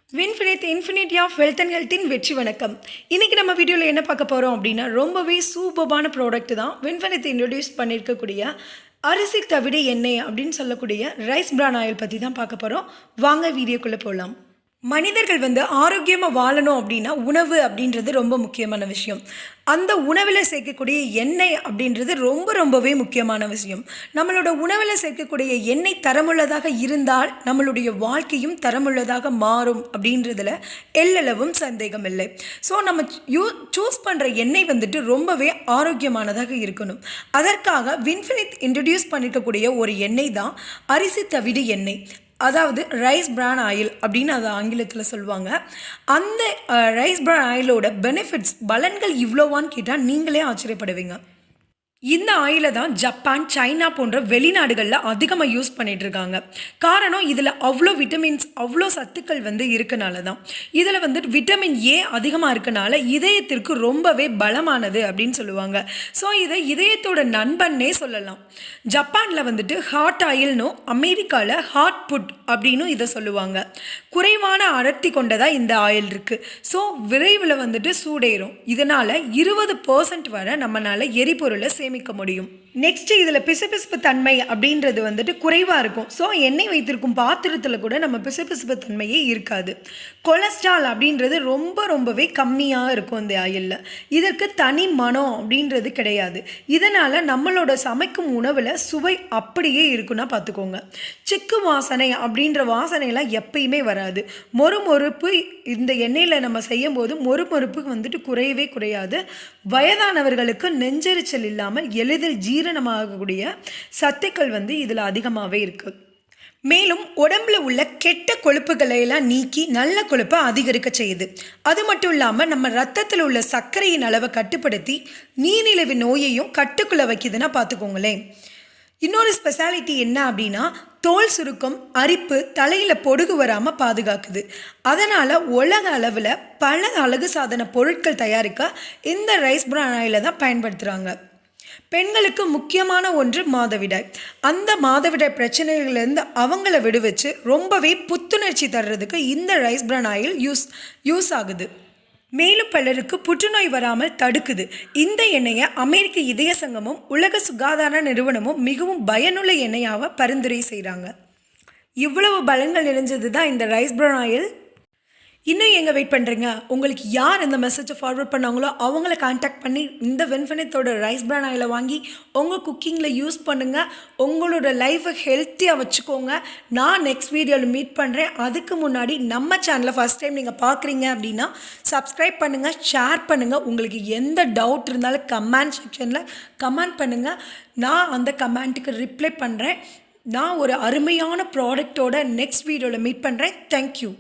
வின்ஃபினிட் infinity of wealth and ஹெல்த்தின் வெற்றி வணக்கம். இன்றைக்கி நம்ம வீடியோவில் என்ன பார்க்க போகிறோம் அப்படின்னா ரொம்பவே சூப்பர்பான ப்ராடக்ட் தான் வின்ஃபினிட் இன்ட்ரடியூஸ் பண்ணியிருக்கக்கூடிய அரிசி தவிடு எண்ணெய் அப்படின்னு சொல்லக்கூடிய ரைஸ் பிரான் ஆயில் பற்றி தான் பார்க்க போகிறோம். வாங்க வீடியோக்குள்ளே போகலாம். மனிதர்கள் ஆரோக்கியமாக வாழணும் அப்படின்னா உணவு அப்படின்றது ரொம்ப முக்கியமான விஷயம். அந்த உணவில் சேர்க்கக்கூடிய எண்ணெய் அப்படின்றது ரொம்பவே முக்கியமான விஷயம். நம்மளோட உணவில் சேர்க்கக்கூடிய எண்ணெய் தரமுள்ளதாக இருந்தால் நம்மளுடைய வாழ்க்கையும் தரமுள்ளதாக மாறும் அப்படின்றதுல எல்லளவும் சந்தேகம் இல்லை. ஸோ நம்ம சூஸ் பண்ணுற எண்ணெய் ரொம்பவே ஆரோக்கியமானதாக இருக்கணும். அதற்காக வின்ஃபினிட் இன்ட்ரடியூஸ் பண்ணியிருக்கக்கூடிய ஒரு எண்ணெய் தான் அரிசி தவிடு எண்ணெய், அதாவது ரைஸ் பிரான் ஆயில் அப்படின்னு அதை ஆங்கிலத்தில் சொல்லுவாங்க. அந்த ரைஸ் பிரான் ஆயிலோட பெனிஃபிட்ஸ் பலன்கள் இவ்வளோவான்னு கேட்டால் நீங்களே ஆச்சரியப்படுவீங்க. இந்த ஆயிலை தான் ஜப்பான், சைனா போன்ற வெளிநாடுகளில் அதிகமாக யூஸ் பண்ணிகிட்ருக்காங்க. காரணம் இதில் அவ்வளோ விட்டமின்ஸ், அவ்வளோ சத்துக்கள் இருக்கனால தான். இதில் விட்டமின் ஏ அதிகமாக இருக்கனால இதயத்திற்கு ரொம்பவே பலமானது அப்படின்னு சொல்லுவாங்க. ஸோ இதை இதயத்தோட நண்பன்னே சொல்லலாம். ஜப்பானில் ஹாட் ஆயில்னும் அமெரிக்காவில் ஹாட் புட் அப்படின்னு இதை சொல்லுவாங்க. குறைவான அடர்த்தி கொண்டதாக இந்த ஆயில் இருக்குது. ஸோ விரைவில் சூடேறும். இதனால் 20% வரை நம்மளால் எரிபொருளை சேமிக்க முடியும். நெக்ஸ்ட் இதில் பிசுபிசுப்பு தன்மை அப்படின்றது குறைவாக இருக்கும். ஸோ எண்ணெய் வைத்திருக்கும் பாத்திரத்தில் கூட நம்ம பிசுபிசுப்பு தன்மையே இருக்காது. கொலஸ்ட்ரால் அப்படின்றது ரொம்பவே கம்மியாக இருக்கும் இந்த ஆயிலில். இதற்கு தனி மனம் அப்படின்றது கிடையாது. இதனால் நம்மளோட சமைக்கும் உணவில் சுவை அப்படியே இருக்குன்னா பார்த்துக்கோங்க. சிக்கு வாசனை அப்படின்ற வாசனையெல்லாம் எப்பயுமே வராது. மொறுமொறுப்பு இந்த எண்ணெயில் நம்ம செய்யும் போது மொறுமொறுப்பு குறையவே குறையாது. வயதானவர்களுக்கு நெஞ்செரிச்சல் இல்லாமல் எளிதில் ஜீரணமாகக்கூடிய சத்துக்கள் இதில் அதிகமாகவே இருக்குது. மேலும் உடம்புல உள்ள கெட்ட கொழுப்புகளை எல்லாம் நீக்கி நல்ல கொழுப்பை அதிகரிக்க செய்யுது. அது மட்டும் இல்லாமல் நம்ம ரத்தத்தில் உள்ள சர்க்கரையின் அளவை கட்டுப்படுத்தி நீரிழிவு நோயையும் கட்டுக்குள்ளே வைக்குதுன்னா பார்த்துக்கோங்களேன். இன்னொரு ஸ்பெஷாலிட்டி என்ன அப்படின்னா தோல் சுருக்கம், அரிப்பு, தலையில் பொடுகு வராமல் பாதுகாக்குது. அதனால் உலக அளவில் பல அழகு சாதன பொருட்கள் தயாரிக்க இந்த ரைஸ் பிரான் ஆயிலை தான் பயன்படுத்துகிறாங்க. பெண்களுக்கு முக்கியமான ஒன்று மாதவிடாய். அந்த மாதவிடாய் பிரச்சனைகள்லேருந்து அவங்கள விடுவிச்சு ரொம்பவே புத்துணர்ச்சி தர்றதுக்கு இந்த ரைஸ் பிரான் ஆயில் யூஸ் ஆகுது. மேலும் பலருக்கு புற்றுநோய் வராமல் தடுக்குது. இந்த எண்ணெயை அமெரிக்க இதய சங்கமும் உலக சுகாதார நிறுவனமும் மிகவும் பயனுள்ள எண்ணெயாக பரிந்துரை செய்கிறாங்க. இவ்வளவு பலன்கள் நிறைஞ்சது தான் இந்த ரைஸ் பிரான் ஆயில். இன்னும் எங்கே வெயிட் பண்ணுறீங்க? உங்களுக்கு யார் இந்த மெசேஜை ஃபார்வர்ட் பண்ணாங்களோ அவங்கள கான்டாக்ட் பண்ணி இந்த வின்ஃபினிட்டோட ரைஸ் பிரான் ஆயிலை வாங்கி உங்கள் குக்கிங்கில் யூஸ் பண்ணுங்கள். உங்களோட லைஃப்பை ஹெல்த்தியாக வச்சுக்கோங்க. நான் நெக்ஸ்ட் வீடியோவில் மீட் பண்ணுறேன். அதுக்கு முன்னாடி நம்ம சேனலை ஃபஸ்ட் டைம் நீங்கள் பார்க்குறீங்க அப்படின்னா சப்ஸ்கிரைப் பண்ணுங்கள், ஷேர் பண்ணுங்கள். உங்களுக்கு எந்த டவுட் இருந்தாலும் கமெண்ட் செக்ஷனில் கமெண்ட் பண்ணுங்கள். நான் அந்த கமெண்ட்டுக்கு ரிப்ளை பண்ணுறேன். நான் ஒரு அருமையான ப்ராடக்டோட நெக்ஸ்ட் வீடியோவில் மீட் பண்ணுறேன். தேங்க்யூ.